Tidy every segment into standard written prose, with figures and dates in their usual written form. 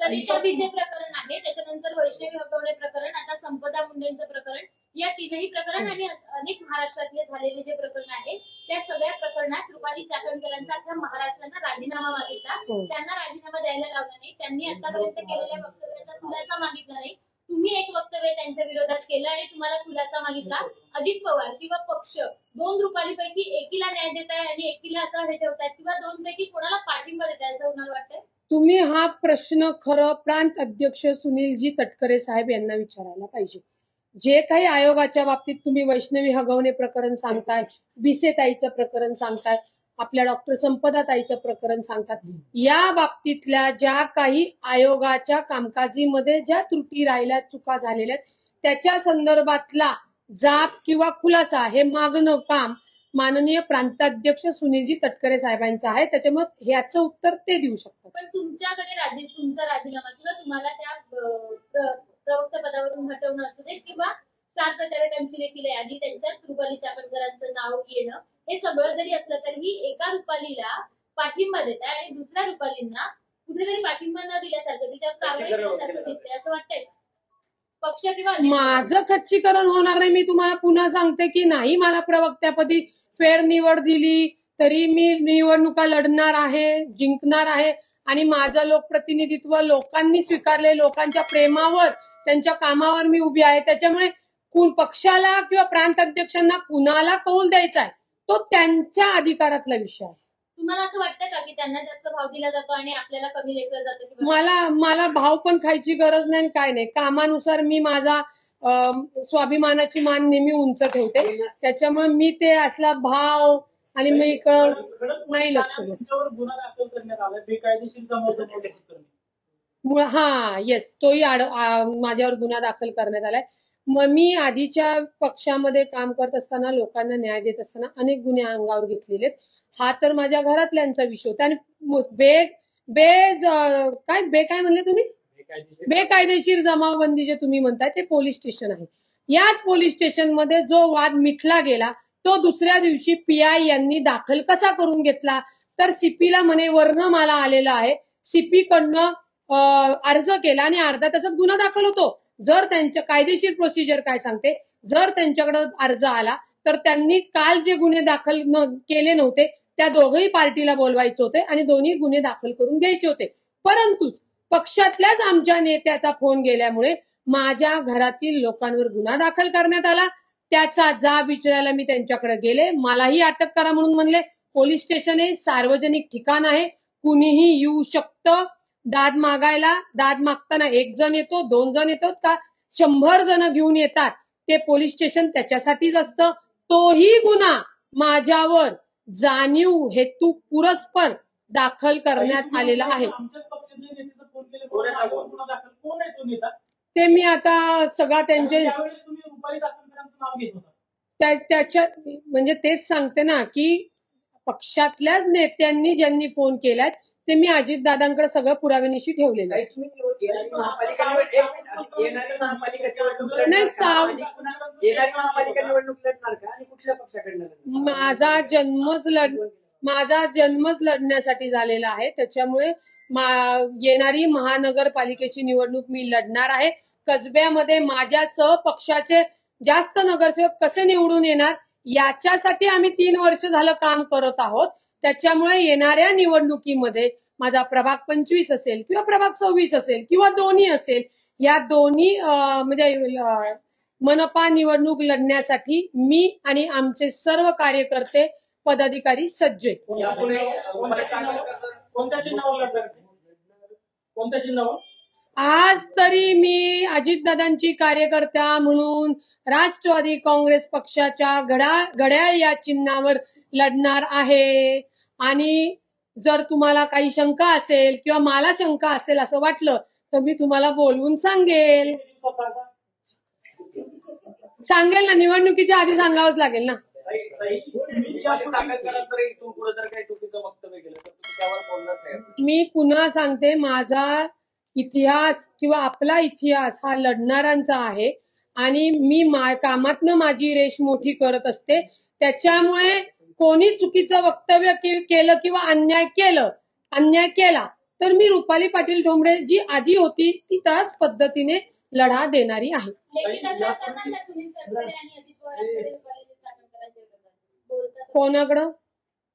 तनिषा भिसे प्रकरण आहे, त्याच्यानंतर वैष्णवी हगवणे प्रकरण, आता संपदा मुंडेंचं प्रकरण, या तीनही प्रकरण आणि अनेक महाराष्ट्रातले झालेले जे प्रकरण आहे त्या सगळ्या प्रकरणात रुपाली चाकणकरांचा अख्ख्या महाराष्ट्रानं राजीनामा मागितला. त्यांना राजीनामा द्यायला लावला नाही. त्यांनी आतापर्यंत केलेल्या वक्तव्याचा खुलासा मागितला नाही. तुम्ही एक वक्तव्य त्यांच्या विरोधात केलं आणि तुम्हाला खुलासा मागितला. अजित पवार किंवा पक्ष दोन रुपालीपैकी एकीला न्याय देत आहे आणि एकीला असं हे ठेवतायत किंवा दोन पैकी कोणाला पाठिंबा देत आहे असं होणार वाटतंय? तुम्ही हा प्रश्न खरं प्रांत अध्यक्ष सुनीलजी तटकरे साहेब यांना विचारायला पाहिजे. जे काही आयोगाच्या बाबतीत तुम्ही वैष्णवी हगवणे प्रकरण सांगताय, भिसेताईचं प्रकरण सांगताय, आपल्या डॉक्टर संपदा ताईचं प्रकरण सांगतात, या बाबतीतल्या ज्या काही आयोगाच्या कामकाजीमध्ये ज्या त्रुटी राहिल्या, चुका झालेल्या त्याच्या संदर्भातला जाब किंवा खुलासा हे मागणं काम माननीय प्रांताध्यक्ष सुनीलजी तटकरे साहेबांचं आहे. त्याच्यामुळे ह्याचं उत्तर ते देऊ शकतात. पण तुमच्याकडे तुमचा राजीनामा किंवा तुम्हाला त्या प्रवक्ता पदावरून हटवणं असू दे किंवा स्टार प्रचारकांची देखील यादी त्यांच्यात रुपाली चाकणकरांचं नाव येणं, हे सगळं जरी असलं तरी एका रुपालीला पाठिंबा देत आहे आणि दुसऱ्या रुपालींना कुठेतरी पाठिंबा न दिल्यासारखं, तिच्यावर कारवाई केल्यासारखं दिसते, असं वाटतंय पक्ष किंवा माझं खच्चीकरण होणार नाही. मी तुम्हाला पुन्हा सांगते की नाही मला प्रवक्त्यापदी फेर निवड दिली तरी मी निवडणुका लढणार आहे, जिंकणार आहे आणि माझं लोकप्रतिनिधित्व लोकांनी स्वीकारले, लोकांच्या प्रेमावर, त्यांच्या कामावर मी उभी आहे. त्याच्यामुळे पक्षाला किंवा प्रांत अध्यक्षांना कुणाला कौल द्यायचा आहे तो त्यांच्या अधिकारातला विषय आहे. तुम्हाला असं वाटतं का की त्यांना जास्त भाव दिला जातो आणि आपल्याला कमी लेखलं जातं? मला भाव पण खायची गरज नाही, काय नाही. कामानुसार मी माझा स्वाभिमानाची मान नेहमी उंच ठेवते. त्याच्यामुळे मी ते असला भाव आणि मी नाही लक्ष देत. हा येस, तोही माझ्यावर गुन्हा दाखल करण्यात आलाय. मग मी आधीच्या पक्षामध्ये काम करत असताना, लोकांना न्याय देत असताना अनेक गुन्हे अंगावर घेतलेले. हा तर माझ्या घरातल्यांचा विषय होता. आणि काय म्हणले तुम्ही? बेकायदेशीर जमावबंदी जे तुम्ही म्हणताय ते पोलीस स्टेशन आहे. याच पोलीस स्टेशनमध्ये जो वाद मिटला गेला तो दुसऱ्या दिवशी पीआय यांनी दाखल कसा करून घेतला तर सीपीला म्हणे वर्ण मला आलेला आहे, सीपी कडनं अर्ज केला आणि अर्धा तासात गुन्हा दाखल होतो. जर त्यांच्या कायदेशीर प्रोसिजर काय सांगते, जर त्यांच्याकडे अर्ज आला तर त्यांनी काल जे गुन्हे दाखल केले नव्हते त्या दोघही पार्टीला बोलवायचे होते आणि दोन्ही गुन्हे दाखल करून घ्यायचे होते. परंतु पक्षातल्याच आमच्या नेत्याचा फोन गेल्यामुळे माझ्या घरातील लोकांवर गुन्हा दाखल करण्यात आला. त्याचा जाब विचारायला मी त्यांच्याकडे गेले. मलाही अटक करा म्हणून म्हणले. पोलीस स्टेशन आहे, सार्वजनिक ठिकाण आहे, कुणीही येऊ शकतं दाद मागायला. दाद मागताना एक जण येतो, दोन जण येतो का 100 जण घेऊन येतात. ते पोलीस स्टेशन त्याच्यासाठीच असतं. तोही गुन्हा माझ्यावर जाणीव हेतू पुरस्पर दाखल करण्यात आलेला आहे. ते मी आता सगळा त्यांचे त्याच्या म्हणजे तेच सांगते ना की पक्षातल्याच नेत्यांनी ज्यांनी फोन केलाय ते मी अजितदादांकडे सगळं पुराव्यानिशी ठेवलेलं आहे. माझा जन्मच लढण्यासाठी झालेला आहे. त्याच्यामुळे येणारी महानगरपालिकेची निवडणूक मी लढणार आहे. कसब्यामध्ये माझ्यासह पक्षाचे जास्त नगरसेवक कसे निवडून येणार याच्यासाठी आम्ही 3 वर्ष झालं काम करत आहोत. त्याच्यामुळे येणाऱ्या निवडणुकीमध्ये माझा प्रभाग 25 असेल किंवा प्रभाग 26 असेल किंवा दोन्ही असेल, या दोन्ही म्हणजे मनपा निवडणूक लढण्यासाठी मी आणि आमचे सर्व कार्यकर्ते पदाधिकारी सज्ज आहेत. आज तरी मी अजितदादांची कार्यकर्त्या म्हणून राष्ट्रवादी काँग्रेस पक्षाच्या घड्याळ या चिन्हावर लढणार आहे. आणि जर तुम्हाला काही शंका असेल किंवा मला शंका असेल असं वाटलं तर मी तुम्हाला बोलवून सांगेल ना. निवडणुकीच्या आधी सांगावंच लागेल ना. मी पुन्हा सांगते, माझा इतिहास किंवा आपला इतिहास हा लढणाऱ्यांचा आहे आणि मी कामातनं माझी रेष मोठी करत असते. त्याच्यामुळे कोणी चुकीचं वक्तव्य केलं किंवा अन्याय केला तर मी रुपाली पाटील ठोंबरे जी आधी होती ती त्याच पद्धतीने लढा देणारी आहे. लेखी तक्रार करणार ना सुनील तटकरे आणि अजित पवारांकडे रुपाली चाकणकरांच्या विरोधात बोलतात कोणाकडं?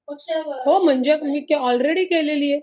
पक्ष हो म्हणजे मी ऑलरेडी केलेली आहे.